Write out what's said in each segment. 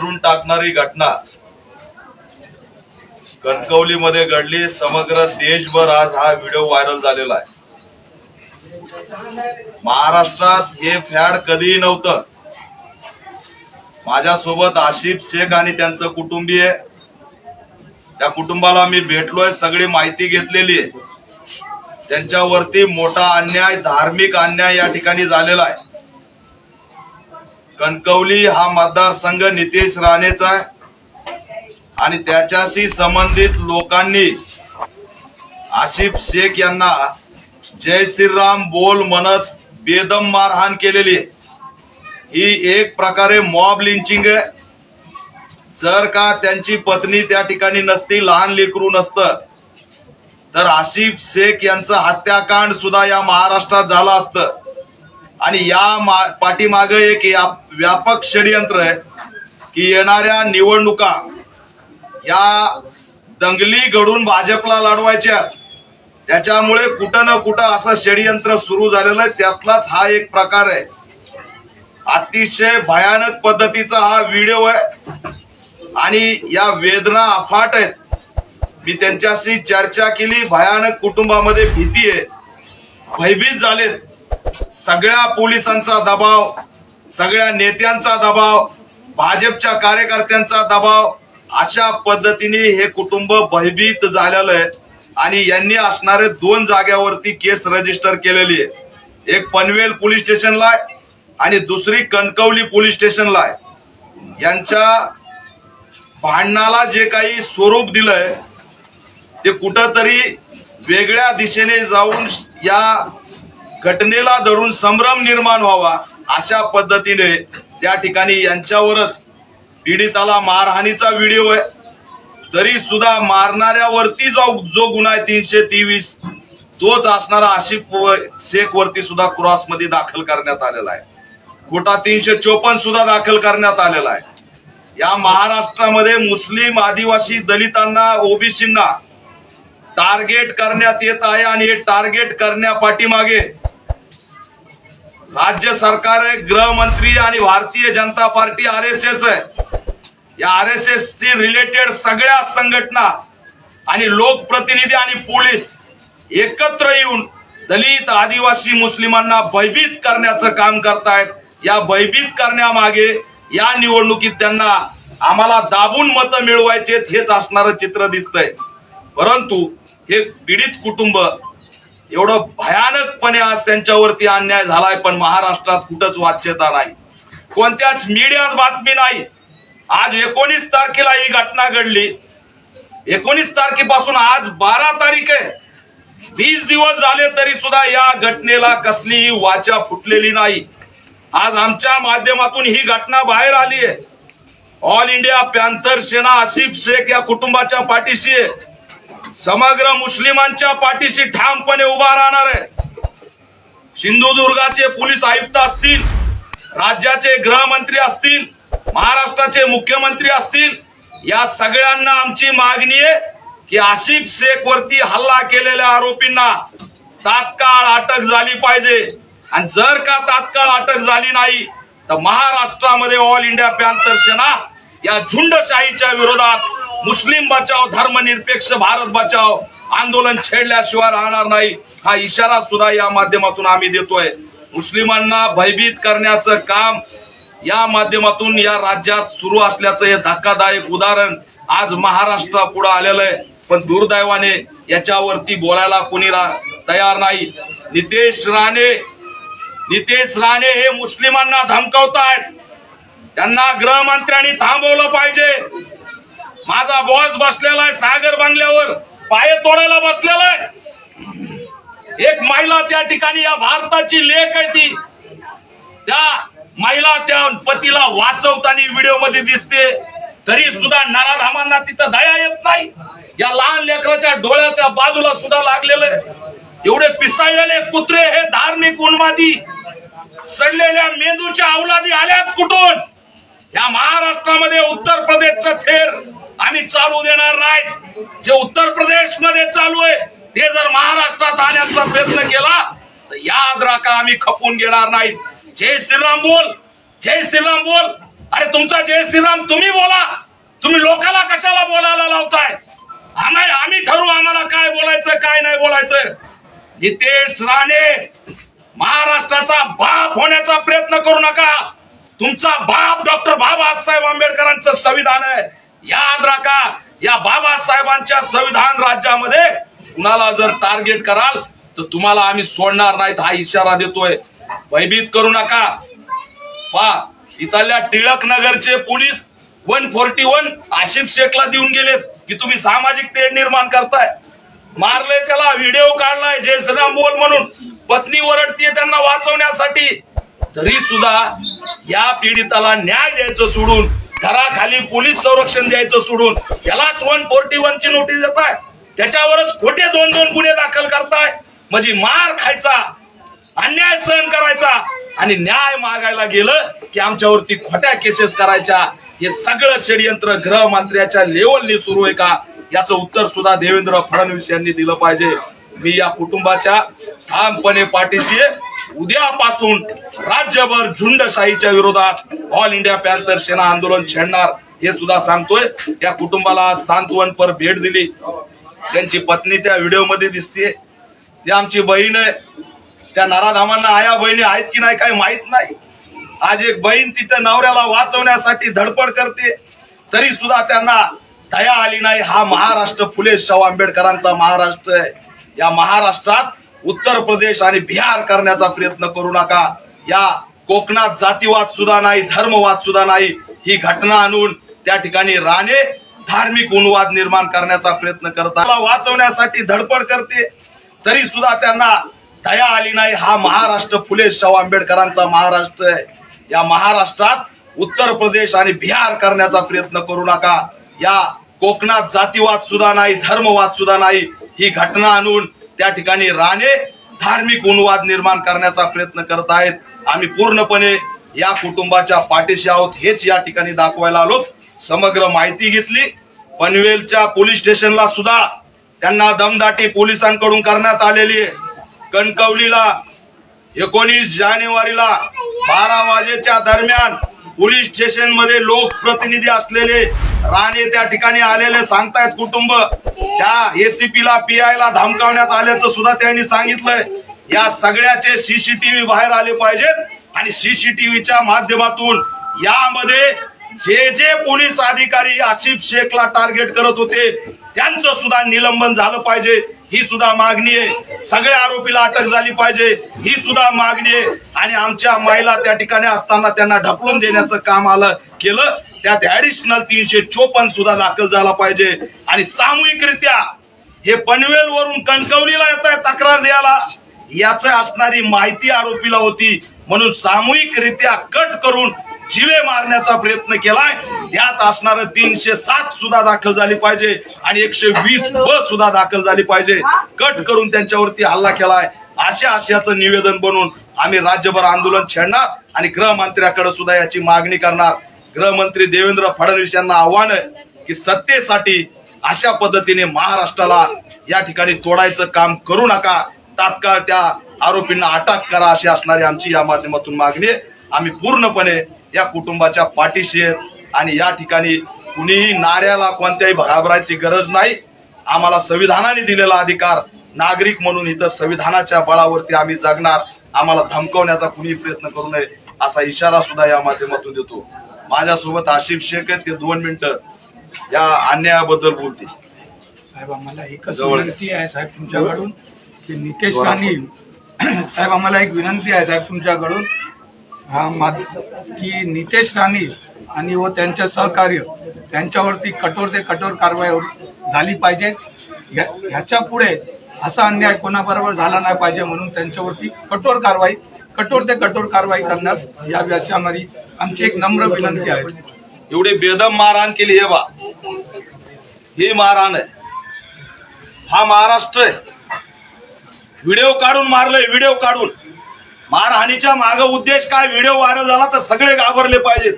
हादरून टाकणारी घटना कणकवलीमध्ये घडली। समग्र देशभर आज हा व्हिडिओ व्हायरल झालेला आहे। महाराष्ट्रात हे फॅड कधीही नव्हतं। माझ्यासोबत आसिफ शेख आणि त्यांचं कुटुंबीय, त्या कुटुंबाला मी भेटलोय, सगळी माहिती घेतलेली आहे। त्यांच्यावरती मोठा अन्याय, धार्मिक अन्याय या ठिकाणी झालेला आहे। कणकवली हा मतदारसंघ नितेश राणेचा आहे आणि त्याच्याशी संबंधित लोकांनी आसिफ शेख यांना जय श्रीराम बोल म्हणत बेदम मारहाण केलेली आहे। ही एक प्रकारे मॉब लिंचिंग आहे। जर का त्यांची पत्नी त्या ठिकाणी नसती, लहान लेकरू नसतं, तर आसिफ शेख यांचं हत्याकांड सुद्धा या महाराष्ट्रात झालं असतं। आणि या पाठीमागे एक व्यापक षडयंत्र आहे की येणाऱ्या निवडणुका या दंगली घडून भाजपला लढवायच्या, त्याच्यामुळे कुठं ना कुठं असं षडयंत्र सुरू झालेलं आहे। त्यातलाच हा एक प्रकार आहे। अतिशय भयानक पद्धतीचा हा व्हिडिओ आहे आणि या वेदना अफाट आहेत। मी त्यांच्याशी चर्चा केली। भयानक कुटुंबामध्ये भीती आहे, भयभीत झालेत। सगळ्या पोलिसांचा दबाव, सगळ्या नेत्यांचा दबाव, भाजपच्या कार्यकर्त्यांचा दबाव, अशा पद्धतीने हे कुटुंब भयभीत झालेलं आहे। आणि यांनी असणारे 2 जाग्यावरती केस रजिस्टर केलेली आहे। एक पनवेल पोलीस स्टेशनला आहे आणि दुसरी कणकवली पोलीस स्टेशनला आहे। यांच्या भांडणाला जे काही स्वरूप दिलंय ते कुठंतरी वेगळ्या दिशेने जाऊन या घटनेला धरून संभ्रम निर्माण व्हावा अशा पद्धतीने त्या ठिकाणी यांच्यावरच पीडिताला मारहाणीचा व्हिडिओ आहे। तरी सुद्धा मारणाऱ्यावरती जो गुन्हा आहे 323 तोच असणारा आसिफ शेख वरती सुद्धा क्रॉस मध्ये दाखल करण्यात आलेला आहे। खोटा 354 सुद्धा दाखल करण्यात आलेला आहे। या महाराष्ट्रामध्ये मुस्लिम, आदिवासी, दलितांना, ओबीसींना टार्गेट करण्यात येत आहे आणि हे टार्गेट करण्यापाठीमागे राज्य सरकार आहे, गृहमंत्री आणि भारतीय जनता पार्टी RSS आहे। या RSS ची रिलेटेड सगळ्या संघटना आणि लोकप्रतिनिधी आणि पोलीस एकत्र येऊन दलित, आदिवासी, मुस्लिमांना भयभीत करण्याचं काम करतायत। या भयभीत करण्यामागे या निवडणुकीत त्यांना आम्हाला दाबून मतं मिळवायचे हेच असणारं चित्र दिसतंय। परंतु हे पीडित कुटुंब एवढं भयानकपणे आज त्यांच्यावरती अन्याय झालाय, पण महाराष्ट्रात कुठंच वाच्यता नाही, कोणत्याच मीडियात बातमी नाही। आज 19 तारखेला ही घटना घडली। 19 तारखेपासून आज 12 तारीख आहे। 20 दिवस झाले तरी सुद्धा या घटनेला कसलीही वाचा फुटलेली नाही। आज आमच्या माध्यमातून ही घटना बाहेर आली आहे। ऑल इंडिया पॅंथर सेना आसिफ शेख या कुटुंबाच्या पाठीशी आहे, समग्र मुस्लिमांच्या पाठीशी ठामपणे उभा राहणार आहे। सिंधुदुर्गाचे पोलीस आयुक्त असतील, राज्याचे गृहमंत्री असतील, महाराष्ट्राचे मुख्यमंत्री असतील, या सगळ्यांना आमची मागणी आहे की आसिफ शेख वरती हल्ला केलेल्या आरोपींना तात्काळ अटक झाली पाहिजे। आणि जर का तात्काळ अटक झाली नाही तर महाराष्ट्रामध्ये ऑल इंडिया पॅंथर सेना या झुंडशाहीच्या विरोधात मुस्लिम बचाव, धर्मनिरपेक्ष भारत बचाव आंदोलन छेडल्याशिवाय राहणार नाही, हा इशारा सुद्धा या माध्यमातून आम्ही देतोय। मुस्लिमांना भयभीत करण्याचं काम या माध्यमातून या राज्यात सुरू असल्याचं हे धक्कादायक उदाहरण आज महाराष्ट्रापुढे आलेलं आहे। पण दुर्दैवाने याच्यावरती बोलायला कोणी तयार नाही। नितेश राणे हे मुस्लिमांना धमकावतायत, त्यांना गृहमंत्र्यांनी थांबवलं पाहिजे। माझा बॉस बसलेला आहे सागर बंगल्यावर, पाय तोडायला बसलेला आहे। एक महिला त्या ठिकाणी या भारताची लेक आहे, ती त्या महिला त्या पतीला वाचवताना व्हिडिओ मध्ये दिसते, तरी सुद्धा नराधामांना तिथं दया येत नाही। या लहान लेकराच्या डोळ्याच्या बाजूला सुद्धा लागलेलं आहे। एवढे पिसाळलेले कुत्रे, हे धार्मिक उन्मादी सडलेल्या मेंदूच्या अवलादी आल्यात कुठून? या महाराष्ट्रामध्ये उत्तर प्रदेशचं थेर आम्ही चालू देणार नाही। जे उत्तर प्रदेश मध्ये चालू आहे ते जर महाराष्ट्रात आणण्याचा प्रयत्न केला याद राखा आम्ही खपून घेणार नाही। जय श्रीराम बोल, जय श्रीराम बोल। अरे तुमचा जय श्रीराम तुम्ही बोला, तुम्ही लोकांना कशाला बोलायला लावताय? आम्ही ठरवू आम्हाला काय बोलायचं काय नाही बोलायचं. नितेश राणे महाराष्ट्राचा बाप होण्याचा प्रयत्न करू नका. तुमचा बाप डॉक्टर बाबासाहेब आंबेडकरांचं संविधान आहे. याद राखा, या बाबासाहेबांच्या संविधान राज्यामध्ये कुणाला जर टार्गेट कराल तर तुम्हाला आम्ही सोडणार नाहीत हा इशारा देतोय. भयभीत करू नका. इथल्या टिळक नगरचे पोलीस 141 आशिफ शेखला देऊन गेलेत की तुम्ही सामाजिक तेढ निर्माण करताय. मारले त्याला, व्हिडिओ काढलाय जय श्रीराम बोल म्हणून. पत्नी ओरडतीये त्यांना वाचवण्यासाठी. तरी सुद्धा या पीडिताला न्याय द्यायचं सोडून, घराखाली पोलीस संरक्षण द्यायचं सोडून त्यालाच 141 ची नोटीस देताय. त्याच्यावरच खोटे 2-2 गुन्हे दाखल करताय. म्हणजे मार खायचा, अन्याय सहन करायचा आणि न्याय मागायला गेलं की आमच्यावरती खोट्या केसेस करायच्या. हे सगळं षडयंत्र गृहमंत्र्याच्या लेवलने सुरू आहे का, याचं उत्तर सुद्धा देवेंद्र फडणवीस यांनी दिलं पाहिजे. मी या कुटुंबाच्या ठामपणे पाठीशी उद्यापासून राज्यभर झुंडशाहीच्या विरोधात ऑल इंडिया पॅंथर सेना आंदोलन छेडणार हे सुद्धा सांगतोय. या कुटुंबाला सांत्वनपर भेट दिली. त्यांची पत्नी त्या व्हिडिओ मध्ये दिसते, ती आमची बहीण आहे. त्या नराधामांना आया बहिणी आहेत की नाही काही माहित नाही. आज एक बहीण तिथं नवऱ्याला वाचवण्यासाठी धडपड करते, तरी सुद्धा त्यांना दया आली नाही. हा महाराष्ट्र फुले शाहू आंबेडकरांचा महाराष्ट्र आहे. या महाराष्ट्रात उत्तर प्रदेश आणि बिहार करण्याचा प्रयत्न करू नका. या कोकणात जातीवाद सुद्धा नाही, धर्मवाद सुद्धा नाही. ही घटना आणून त्या ठिकाणी राणे धार्मिक उन्माद निर्माण करण्याचा प्रयत्न करतात. वाचवण्यासाठी धडपड करते, तरी सुद्धा त्यांना दया आली नाही. हा महाराष्ट्र फुले शाहू आंबेडकरांचा महाराष्ट्र आहे. या महाराष्ट्रात उत्तर प्रदेश आणि बिहार करण्याचा प्रयत्न करू नका. या कोकणात जातीवाद सुद्धा नाही, धर्मवाद सुद्धा नाही. ही घटना आणून त्या ठिकाणी राणे धार्मिक उन्माद निर्माण करण्याचा प्रयत्न करत आहेत. आम्ही पूर्णपणे या कुटुंबाच्या पाठीशी आहोत हेच या ठिकाणी दाखवायला आलो. समग्र माहिती घेतली. पनवेलच्या पोलीस स्टेशनला सुद्धा त्यांना दमदाटी पोलिसांकडून करण्यात आलेली आहे. कणकवलीला 19 जानेवारीला 12 वाजेच्या दरम्यान पोलीस स्टेशन मध्ये लोकप्रतिनिधी असलेले राणे त्या ठिकाणी आलेले सांगतायत. कुटुंब त्या एसीपी ला PI ला धमकावण्यात आल्याचं सुद्धा त्यांनी सांगितलंय. या सगळ्याचे CCTV बाहेर आले पाहिजेत आणि CCTVच्या माध्यमातून यामध्ये जे पोलीस अधिकारी आशिफ शेखला टार्गेट करत होते त्यांचं सुद्धा निलंबन झालं पाहिजे. ही सुद्धा मागणी आहे. सगळ्या आरोपीला अटक झाली पाहिजे ही सुद्धा मागणी आहे. आणि आमच्या महिला त्या ठिकाणी असताना त्यांना ढकलून देण्याचं काम केलं. त्यात ऍडिशनल 354 सुद्धा दाखल झाला पाहिजे. आणि सामूहिकरित्या हे पनवेल वरून कणकवलीला येत आहे तक्रार द्यायला, याच असणारी माहिती आरोपीला होती म्हणून सामूहिकरित्या कट करून जीवे मारण्याचा प्रयत्न केलाय. यात असणार 307 सुद्धा दाखल झाली पाहिजे आणि 120B सुद्धा दाखल झाली पाहिजे. कट करून त्यांच्यावरती हल्ला केलाय. अशा आशयाचं निवेदन बनवून आम्ही राज्यभर आंदोलन छेडणार आणि गृहमंत्र्याकडे सुद्धा याची मागणी करणार. गृहमंत्री देवेंद्र फडणवीस यांना आव्हान आहे की सत्तेसाठी अशा पद्धतीने महाराष्ट्राला या ठिकाणी तोडायचं काम करू नका. तात्काळ त्या आरोपींना अटक करा अशी असणारी आमची या माध्यमातून मागणी आहे. आम्ही पूर्णपणे या कुटुंबाच्या पाठीशी आहेत आणि या ठिकाणी कुणीही नाऱ्याला कोणत्याही घाबरायची गरज नाही. आम्हाला संविधानाने दिलेला अधिकार, नागरिक म्हणून इथं संविधानाच्या बळावरती आम्ही जगणार. आम्हाला धमकवण्याचा कुणी प्रयत्न करू नये असा इशारा सुद्धा या माध्यमातून देतो. माझ्यासोबत आशिफ शेख आहेत, ते 2 मिनिटं या अन्यायाबद्दल बोलतील. साहेब आम्हाला एकच विनंती आहे साहेब तुमच्याकडून की नितेश राणे साहेब आम्हाला एक विनंती आहे साहेब तुमच्याकडून की नितेश राणे आणि व त्यांचे सहकार्य त्यांच्यावरती कठोर ते कठोर कारवाई झाली पाहिजे. ह्याच्या पुढे असा अन्याय कोणाबरोबर झाला नाही पाहिजे म्हणून त्यांच्यावरती कठोर ते कठोर कारवाई करण्यात यावी अशी आमची एक नम्र विनंती आहे. एवढी बेदम मारहाण केली हे बा, ही मारहाण आहे. हा महाराष्ट्र आहे. व्हिडिओ काढून मारलंय, व्हिडिओ काढून. मारहाणीच्या मागे उद्देश काय? व्हिडिओ व्हायरल झाला तर सगळे घाबरले पाहिजेत.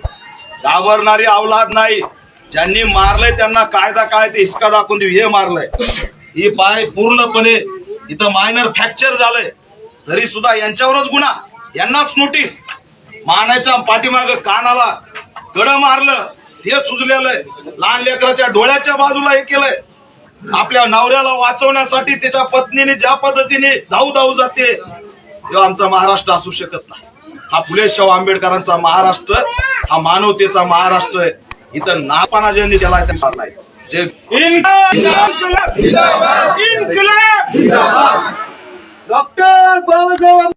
घाबरणारी अवलाद नाही. ज्यांनी मारलंय त्यांना कायदा काय ते हिसका दाखवून देऊ. हे मारलंय, ही पाय पूर्णपणे इथं मायनर फ्रॅक्चर झालंय, तरी सुद्धा यांच्यावरच गुन्हा, यांनाच नोटीस. मानाच्या पाठीमाग कानाला कडं मारलं हे सुजलेलं आहे. लहान लेकराच्या डोळ्याच्या बाजूला हे केलंय. आपल्या नवऱ्याला वाचवण्यासाठी त्याच्या पत्नीने ज्या पद्धतीने धाव धाव जाते, तो आमचा महाराष्ट्र असू शकत नाही. हा फुले शाहू आंबेडकरांचा महाराष्ट्र, हा मानवतेचा महाराष्ट्र आहे. इथं नापाना ज्यांनी केला नाही. जे डॉक्टर बाबासाहेब